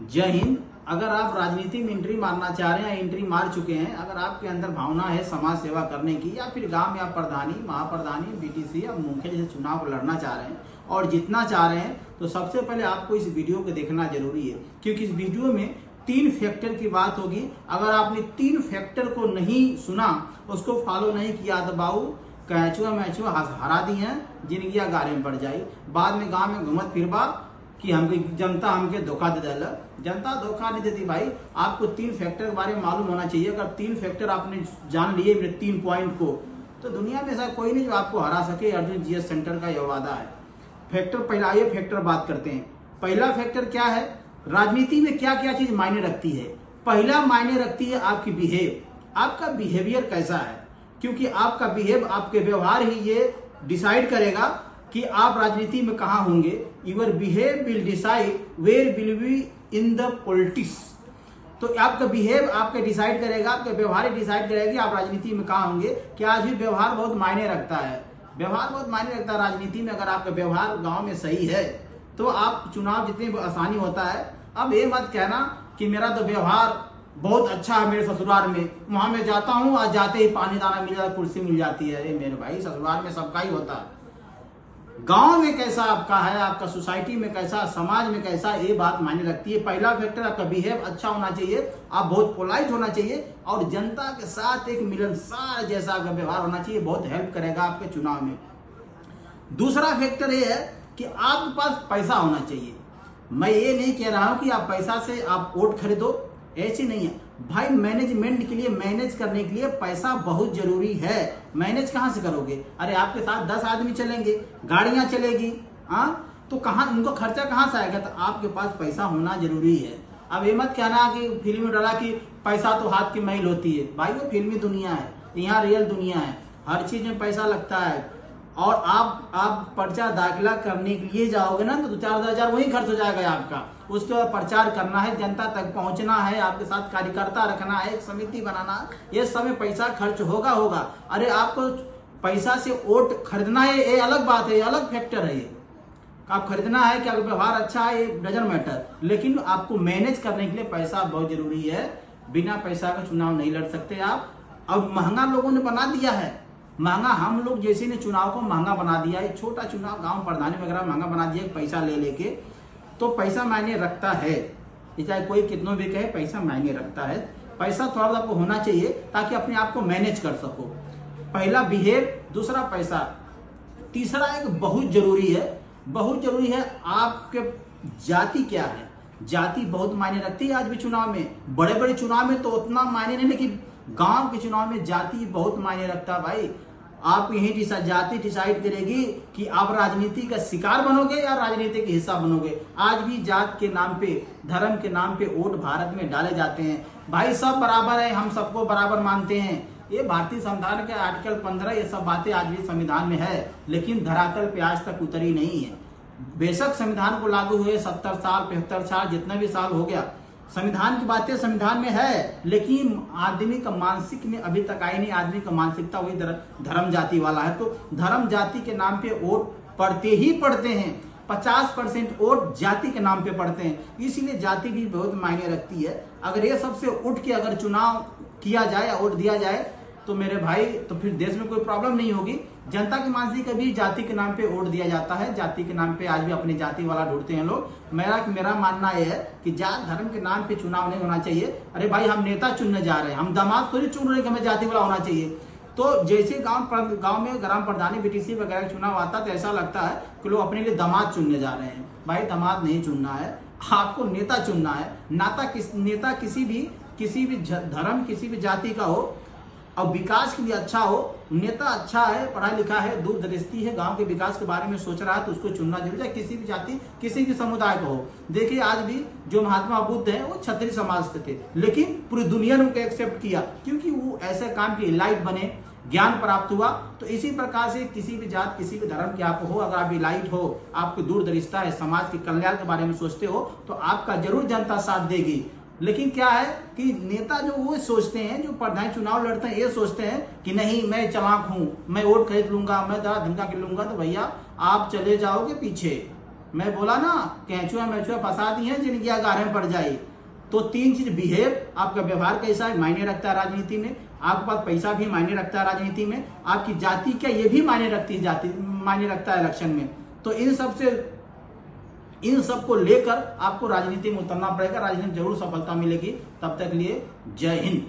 जय हिंद। अगर आप राजनीति में एंट्री मारना चाह रहे हैं या एंट्री मार चुके हैं, अगर आपके अंदर भावना है समाज सेवा करने की, या फिर गांव में आप प्रधानी, महाप्रधानी, बीटीसी या मुखिया जैसे चुनाव को लड़ना चाह रहे हैं और जीतना चाह रहे हैं, तो सबसे पहले आपको इस वीडियो को देखना जरूरी है, क्योंकि इस वीडियो में 3 फैक्टर की बात होगी। अगर आपने 3 फैक्टर को नहीं सुना, उसको फॉलो नहीं किया तो बाबू कैचुआ मैचुआ हरा दी हैं, जिंदगी गारे में पड़ जाई। बाद में गांव में घूमत फिरबा कि हमको जनता हमके धोखा दे दिला। जनता धोखा नहीं देती भाई। आपको 3 फैक्टर के बारे में मालूम होना चाहिए। अगर 3 फैक्टर आपने जान लिए मेरे 3 पॉइंट को, तो दुनिया में ऐसा कोई नहीं जो आपको हरा सके। अर्जुन जीएस सेंटर का यह वादा है। फैक्टर पहला, ये फैक्टर बात करते हैं। पहला फैक्टर क्या है, राजनीति में क्या क्या चीज मायने रखती है। पहला मायने रखती है आपकी बिहेव, आपका बिहेवियर कैसा है, क्योंकि आपका बिहेव, आपके व्यवहार ही ये डिसाइड करेगा कि आप राजनीति में कहां होंगे। Your behave will decide where will be in the politics. तो आपका बिहेव आपके डिसाइड करेगा, आपका व्यवहार डिसाइड करेगा कि आप राजनीति में कहां होंगे। क्या आज भी व्यवहार बहुत मायने रखता है। व्यवहार बहुत मायने रखता है राजनीति में। अगर आपका व्यवहार गांव में सही है तो आप चुनाव जितने आसानी होता है। अब ये मत कहना कि मेरा तो व्यवहार बहुत अच्छा है मेरे ससुराल में, वहां मैं जाता हूँ आज जाते ही पानी दाना मिल जाता, कुर्सी मिल जाती है। अरे मेरे भाई, ससुराल में सबका ही होता है। गांव में कैसा आपका है, आपका सोसाइटी में कैसा, समाज में कैसा, ये बात मायने रखती है। पहला फैक्टर आपका बिहेव अच्छा होना चाहिए, आप बहुत पोलाइट होना चाहिए और जनता के साथ एक मिलनसार जैसा आपका व्यवहार होना चाहिए। बहुत हेल्प करेगा आपके चुनाव में। दूसरा फैक्टर ये है कि आपके पास पैसा होना चाहिए। मैं ये नहीं कह रहा हूं कि आप पैसा से आप वोट खरीदो, ऐसे नहीं है भाई। मैनेजमेंट के लिए, मैनेज करने के लिए पैसा बहुत जरूरी है। मैनेज कहां से करोगे? अरे आपके साथ 10 आदमी चलेंगे, गाड़ियां चलेगी, हाँ, तो कहां उनको खर्चा कहां से आएगा? तो आपके पास पैसा होना जरूरी है। अब ये मत कहना कि फिल्म में डाला कि पैसा तो हाथ की मैल होती है। भाई वो फिल्मी दुनिया है, यहाँ रियल दुनिया है। हर चीज में पैसा लगता है। और आप पर्चा दाखिला करने के लिए जाओगे ना, तो 2-4 हजार वही खर्च हो जाएगा आपका। उसके बाद प्रचार करना है, जनता तक पहुंचना है, आपके साथ कार्यकर्ता रखना है, एक समिति बनाना है, ये समय पैसा खर्च होगा। अरे आपको पैसा से वोट खरीदना है, ये अलग बात है, ये अलग फैक्टर है। ये आप खरीदना है कि आपका व्यवहार अच्छा है, ये डजंट मैटर, लेकिन आपको मैनेज करने के लिए पैसा बहुत जरूरी है। बिना पैसा का चुनाव नहीं लड़ सकते आप। अब महंगा लोगों ने बना दिया है, महंगा हम लोग जैसे ने चुनाव को महंगा बना दिया है। छोटा चुनाव गांव प्रधानी वगैरह महंगा बना दिया पैसा ले लेके। तो पैसा मायने रखता है, चाहे कोई कितनों भी कहे, पैसा मायने रखता है। पैसा थोड़ा सा आपको होना चाहिए ताकि अपने आप को मैनेज कर सको। पहला बिहेव, दूसरा पैसा, तीसरा एक बहुत जरूरी है आपके जाति क्या है। जाति बहुत मायने रखती है आज भी चुनाव में। बड़े बड़े चुनाव में तो उतना मायने नहीं, लेकिन गांव के चुनाव में जाति बहुत मायने रखता है भाई। आप यही जाति डिसाइड करेगी कि आप राजनीति का शिकार बनोगे या राजनीति का हिस्सा बनोगे। आज भी जात के नाम पे, धर्म के नाम पे वोट भारत में डाले जाते हैं। भाई सब बराबर है, हम सबको बराबर मानते हैं। ये भारतीय संविधान के आर्टिकल 15, ये सब बातें आज भी संविधान में है, लेकिन धरातल पे आज तक उतरी नहीं है। बेशक संविधान को लागू हुए 70 साल, 75 साल, जितना भी साल हो गया, संविधान की बातें संविधान में है, लेकिन आदमी का मानसिक में अभी तक आई नहीं। आदमी का मानसिकता वही धर्म जाति वाला है। तो धर्म जाति के नाम पे वोट पड़ते ही पड़ते हैं। 50% वोट जाति के नाम पे पड़ते हैं, इसीलिए जाति भी बहुत मायने रखती है। अगर ये सबसे उठ के अगर चुनाव किया जाए या वोट दिया जाए तो मेरे भाई, तो फिर देश में कोई प्रॉब्लम नहीं होगी। जनता की मानसिक भी जाति के नाम पे वोट दिया जाता है। जाति के नाम पे आज भी अपनी जाति वाला ढूंढते हैं लोग। मेरा मानना यह है कि जात धर्म के नाम पे चुनाव नहीं होना चाहिए। अरे भाई, हम नेता चुनने जा रहे हैं, हम दामाद थोड़ी चुन रहे हैं कि हमें जाति वाला होना चाहिए। तो जैसे गाँव में ग्राम प्रधानी, बीटीसी वगैरह चुनाव आता है तो ऐसा लगता है कि लोग अपने लिए दामाद चुनने जा रहे हैं। भाई दामाद नहीं चुनना है, आपको नेता चुनना है। नेता किसी भी धर्म, किसी भी जाति का हो और विकास के लिए अच्छा हो। नेता अच्छा है, पढ़ा लिखा है, दूरदृष्टि है, गांव के विकास के बारे में सोच रहा है, तो उसको चुनना जरूरी है। किसी भी जाति, किसी भी समुदाय का हो। देखिए आज भी जो महात्मा बुद्ध हैं वो क्षत्रिय समाज के थे, लेकिन पूरी दुनिया ने उनको एक्सेप्ट किया क्योंकि वो ऐसे काम के इलाइट बने, ज्ञान प्राप्त हुआ। तो इसी प्रकार से किसी भी जात, किसी भी धर्म के आप हो, अगर आप इलाइट हो, आपको दूरदृष्टा है, समाज के कल्याण के बारे में सोचते हो, तो आपका जरूर जनता साथ देगी। लेकिन क्या है कि नेता जो वो सोचते हैं, जो प्रधान चुनाव लड़ते हैं, ये सोचते हैं कि नहीं मैं चालाक हूं, मैं वोट खरीद लूंगा, मैं धमका के लूंगा, तो भैया आप चले जाओगे पीछे। मैं बोला ना, कैचुआ मैचुआ फंसा दी है जिनकी अगारे में पड़ जाए। तो 3 चीज, बिहेव, आपका व्यवहार कैसा है, मायने रखता है राजनीति में। आपके पास पैसा भी मायने रखता है राजनीति में। आपकी जाति क्या, ये भी मायने रखती है, जाति मायने रखता है इलेक्शन में। तो इन सब को लेकर आपको राजनीति में उतरना पड़ेगा। राजनीति में जरूर सफलता मिलेगी। तब तक लिए जय हिंद।